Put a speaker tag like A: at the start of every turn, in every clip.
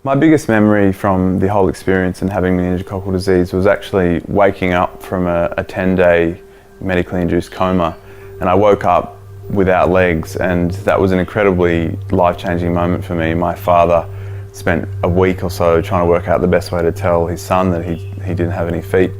A: My biggest memory from the whole experience and having meningococcal disease was actually waking up from a 10-day medically induced coma, and I woke up without legs, and that was an incredibly life-changing moment for me. My father spent a week or so trying to work out the best way to tell his son that he didn't have any feet.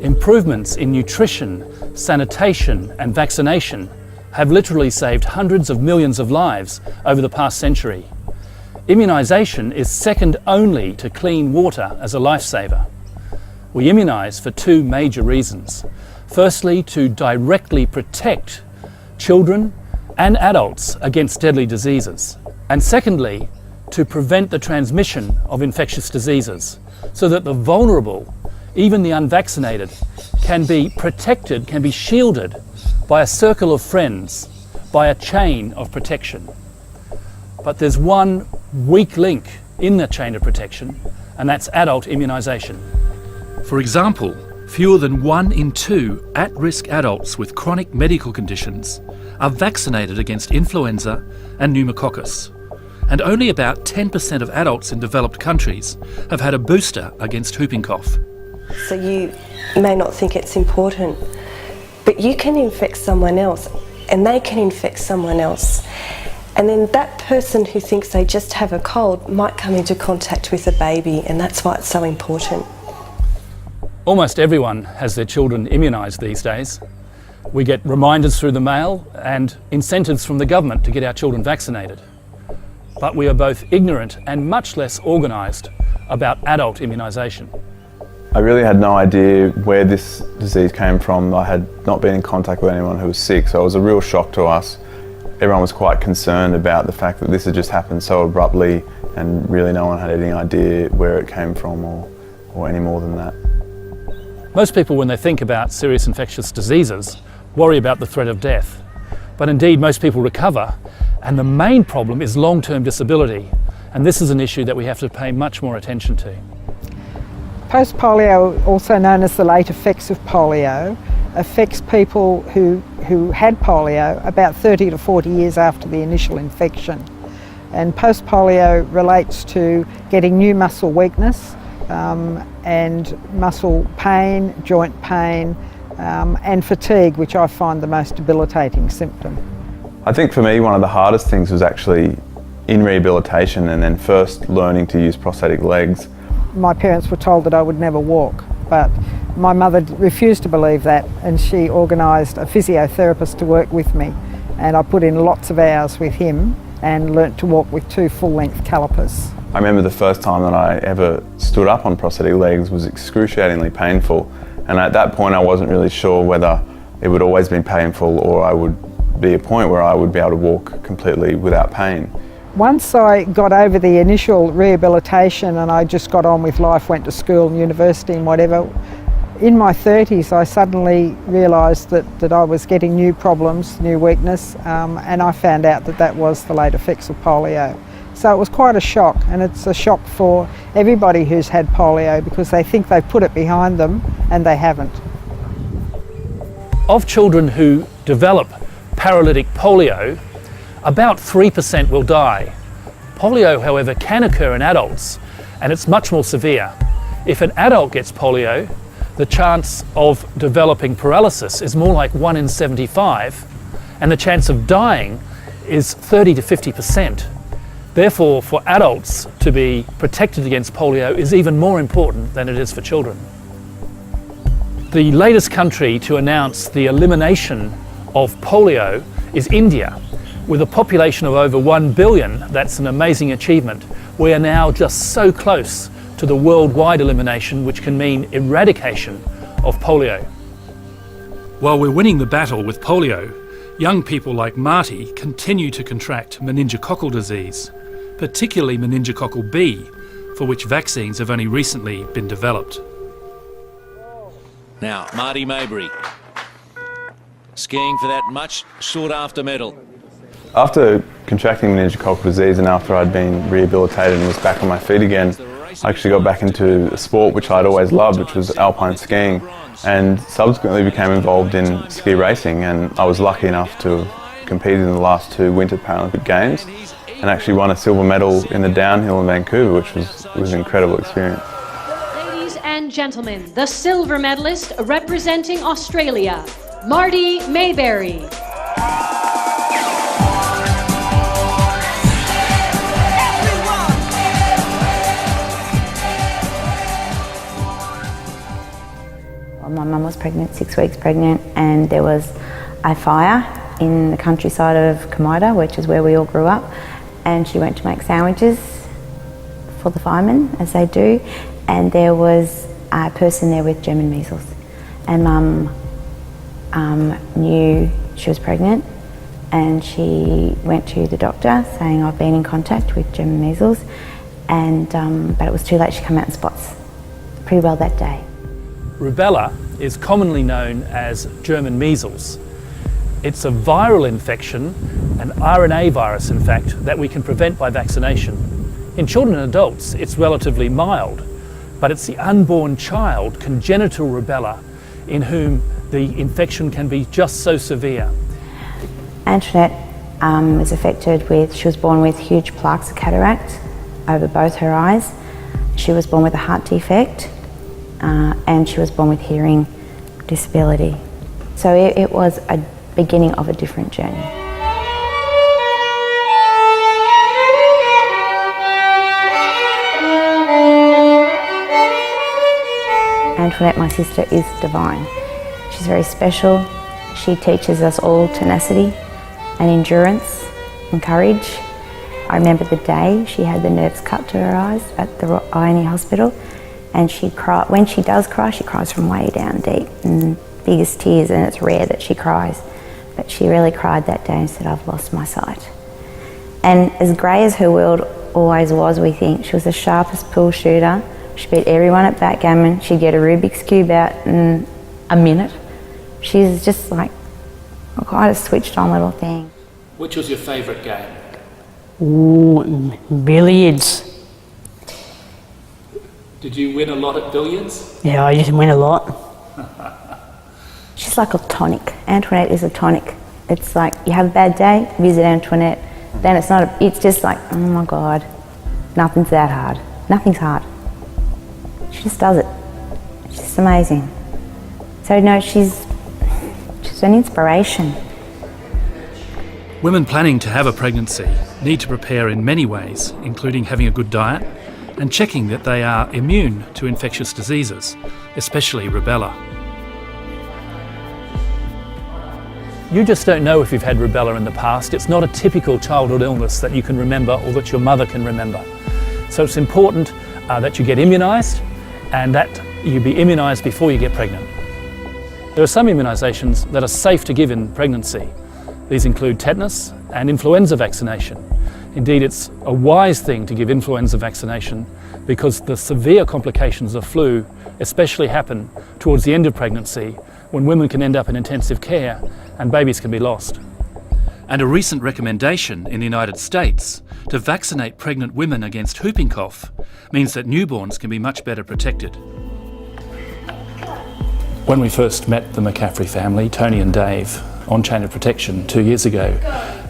B: Improvements in nutrition, sanitation and vaccination have literally saved hundreds of millions of lives over the past century. Immunisation is second only to clean water as a lifesaver. We immunise for two major reasons. Firstly, to directly protect children and adults against deadly diseases. And secondly, to prevent the transmission of infectious diseases so that the vulnerable, even the unvaccinated, can be protected, can be shielded by a circle of friends, by a chain of protection. But there's one weak link in the chain of protection, and that's adult immunisation.
C: For example, fewer than 1 in 2 at-risk adults with chronic medical conditions are vaccinated against influenza and pneumococcus, and only about 10% of adults in developed countries have had a booster against whooping cough.
D: So you may not think it's important, but you can infect someone else and they can infect someone else. And then that person who thinks they just have a cold might come into contact with a baby, and that's why it's so important.
B: Almost everyone has their children immunised these days. We get reminders through the mail and incentives from the government to get our children vaccinated. But we are both ignorant and much less organised about adult immunisation.
A: I really had no idea where this disease came from. I had not been in contact with anyone who was sick, so it was a real shock to us. Everyone was quite concerned about the fact that this had just happened so abruptly, and really no one had any idea where it came from or any more than that.
B: Most people, when they think about serious infectious diseases, worry about the threat of death. But indeed, most people recover, and the main problem is long-term disability. And this is an issue that we have to pay much more attention to.
E: Post-polio, also known as the late effects of polio, affects people who had polio about 30 to 40 years after the initial infection. And post-polio relates to getting new muscle weakness and muscle pain, joint pain and fatigue, which I find the most debilitating symptom.
A: I think for me one of the hardest things was actually in rehabilitation and then first learning to use prosthetic legs.
E: My parents were told that I would never walk, but my mother refused to believe that, and she organised a physiotherapist to work with me, and I put in lots of hours with him and learnt to walk with 2 full-length calipers.
A: I remember the first time that I ever stood up on prosthetic legs was excruciatingly painful, and at that point I wasn't really sure whether it would always be painful or I would be a point where I would be able to walk completely without pain.
E: Once I got over the initial rehabilitation and I just got on with life, went to school and university and whatever, in my 30s I suddenly realised that I was getting new problems, new weakness, and I found out that that was the late effects of polio. So it was quite a shock, and it's a shock for everybody who's had polio because they think they've put it behind them and they haven't.
B: Of children who develop paralytic polio, about 3% will die. Polio, however, can occur in adults, and it's much more severe. If an adult gets polio, the chance of developing paralysis is more like 1 in 75, and the chance of dying is 30 to 50%. Therefore, for adults to be protected against polio is even more important than it is for children. The latest country to announce the elimination of polio is India. With a population of over 1 billion, that's an amazing achievement. We are now just so close to the worldwide elimination, which can mean eradication of polio.
C: While we're winning the battle with polio, young people like Marty continue to contract meningococcal disease, particularly meningococcal B, for which vaccines have only recently been developed.
F: Now, Marty Maybury, skiing for that much sought-after medal.
A: After contracting meningococcal disease and after I'd been rehabilitated and was back on my feet again, I actually got back into a sport which I'd always loved, which was alpine skiing, and subsequently became involved in ski racing, and I was lucky enough to have competed in the last 2 Winter Paralympic Games and actually won a silver medal in the downhill in Vancouver, which was an incredible experience.
G: Ladies and gentlemen, the silver medalist representing Australia, Marty Mayberry.
H: My mum was pregnant, 6 weeks pregnant, and there was a fire in the countryside of Comoda, which is where we all grew up, and she went to make sandwiches for the firemen, as they do, and there was a person there with German measles, and Mum knew she was pregnant, and she went to the doctor saying, I've been in contact with German measles, and but it was too late. She came out in spots pretty well that day.
B: Rubella is commonly known as German measles. It's a viral infection, an RNA virus in fact, that we can prevent by vaccination. In children and adults it's relatively mild, but it's the unborn child, congenital rubella, in whom the infection can be just so severe.
H: Antoinette was affected with, she was born with huge plaques of cataract over both her eyes. She was born with a heart defect, and she was born with hearing disability. So it was a beginning of a different journey. Antoinette, my sister, is divine. She's very special. She teaches us all tenacity and endurance and courage. I remember the day she had the nerves cut to her eyes at the Ione Hospital, and she cried. When she does cry, she cries from way down deep and biggest tears, and it's rare that she cries. But she really cried that day and said, I've lost my sight. And as grey as her world always was, we think, she was the sharpest pool shooter. She beat everyone at backgammon. She'd get a Rubik's Cube out in a minute. She's just like quite a switched on little thing.
C: Which was your favourite game?
I: Ooh, billiards.
C: Did you win a lot at billiards?
I: Yeah, I used to win a lot.
H: She's like a tonic. Antoinette is a tonic. It's like you have a bad day, visit Antoinette. Then it's just like, oh my God, nothing's that hard. Nothing's hard. She just does it. It's just amazing. So no, she's an inspiration.
C: Women planning to have a pregnancy need to prepare in many ways, including having a good diet and checking that they are immune to infectious diseases, especially rubella.
B: You just don't know if you've had rubella in the past. It's not a typical childhood illness that you can remember or that your mother can remember. So it's important that you get immunised and that you be immunised before you get pregnant. There are some immunisations that are safe to give in pregnancy. These include tetanus and influenza vaccination. Indeed, it's a wise thing to give influenza vaccination because the severe complications of flu especially happen towards the end of pregnancy, when women can end up in intensive care and babies can be lost.
C: And a recent recommendation in the United States to vaccinate pregnant women against whooping cough means that newborns can be much better protected.
B: When we first met the McCaffrey family, Tony and Dave, on Chain of Protection 2 years ago,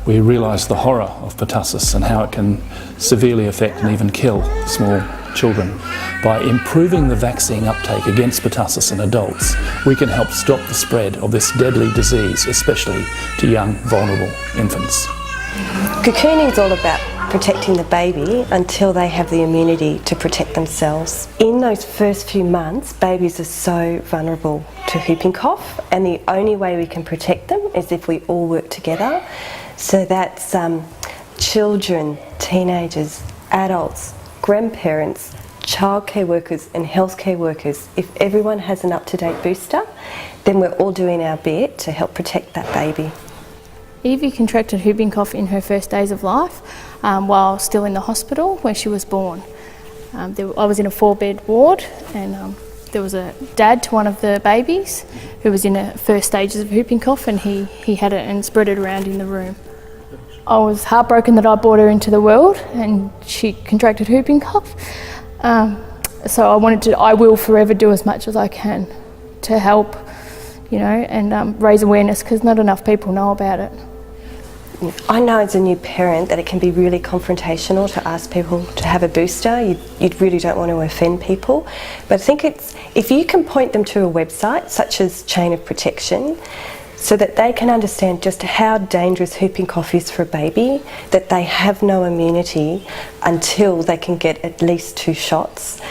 B: we realised the horror of pertussis and how it can severely affect and even kill small children. By improving the vaccine uptake against pertussis in adults, we can help stop the spread of this deadly disease, especially to young, vulnerable infants.
D: Cocooning is all about protecting the baby until they have the immunity to protect themselves. In those first few months, babies are so vulnerable to whooping cough, and the only way we can protect them is if we all work together. So that's children, teenagers, adults, grandparents, childcare workers and healthcare workers. If everyone has an up-to-date booster, then we're all doing our bit to help protect that baby.
J: Evie contracted whooping cough in her first days of life while still in the hospital where she was born. I was in a 4-bed ward, and there was a dad to one of the babies who was in the first stages of whooping cough, and he had it and spread it around in the room. I was heartbroken that I brought her into the world and she contracted whooping cough. So I will forever do as much as I can to help, and raise awareness, because not enough people know about it.
D: I know as a new parent that it can be really confrontational to ask people to have a booster. You really don't want to offend people. But I think if you can point them to a website such as Chain of Protection, so that they can understand just how dangerous whooping cough is for a baby, that they have no immunity until they can get at least 2 shots,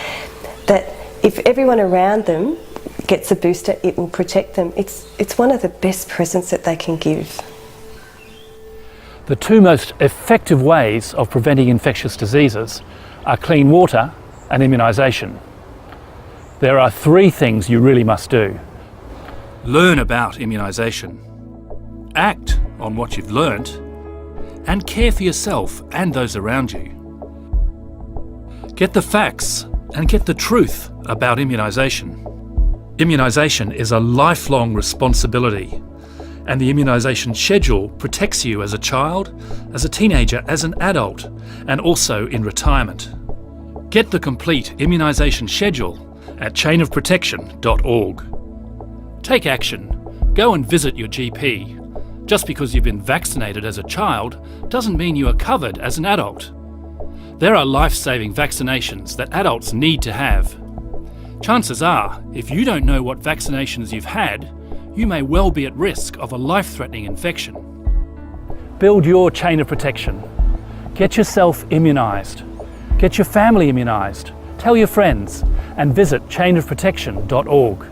D: that if everyone around them gets a booster, it will protect them. It's one of the best presents that they can give.
B: The 2 most effective ways of preventing infectious diseases are clean water and immunisation. There are 3 things you really must do.
C: Learn about immunisation, act on what you've learnt, and care for yourself and those around you. Get the facts and get the truth about immunisation. Immunisation is a lifelong responsibility, and the immunisation schedule protects you as a child, as a teenager, as an adult, and also in retirement. Get the complete immunisation schedule at chainofprotection.org. Take action. Go and visit your GP. Just because you've been vaccinated as a child doesn't mean you are covered as an adult. There are life-saving vaccinations that adults need to have. Chances are, if you don't know what vaccinations you've had, you may well be at risk of a life-threatening infection.
B: Build your chain of protection. Get yourself immunised. Get your family immunised. Tell your friends and visit chainofprotection.org.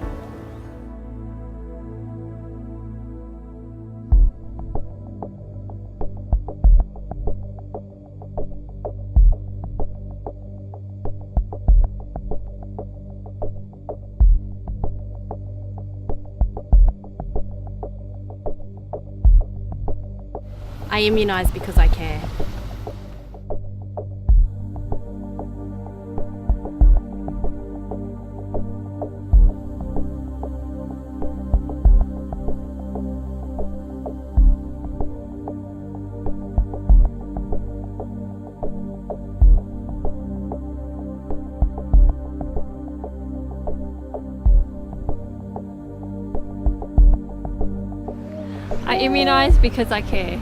K: I immunise because I care. I immunise because I care.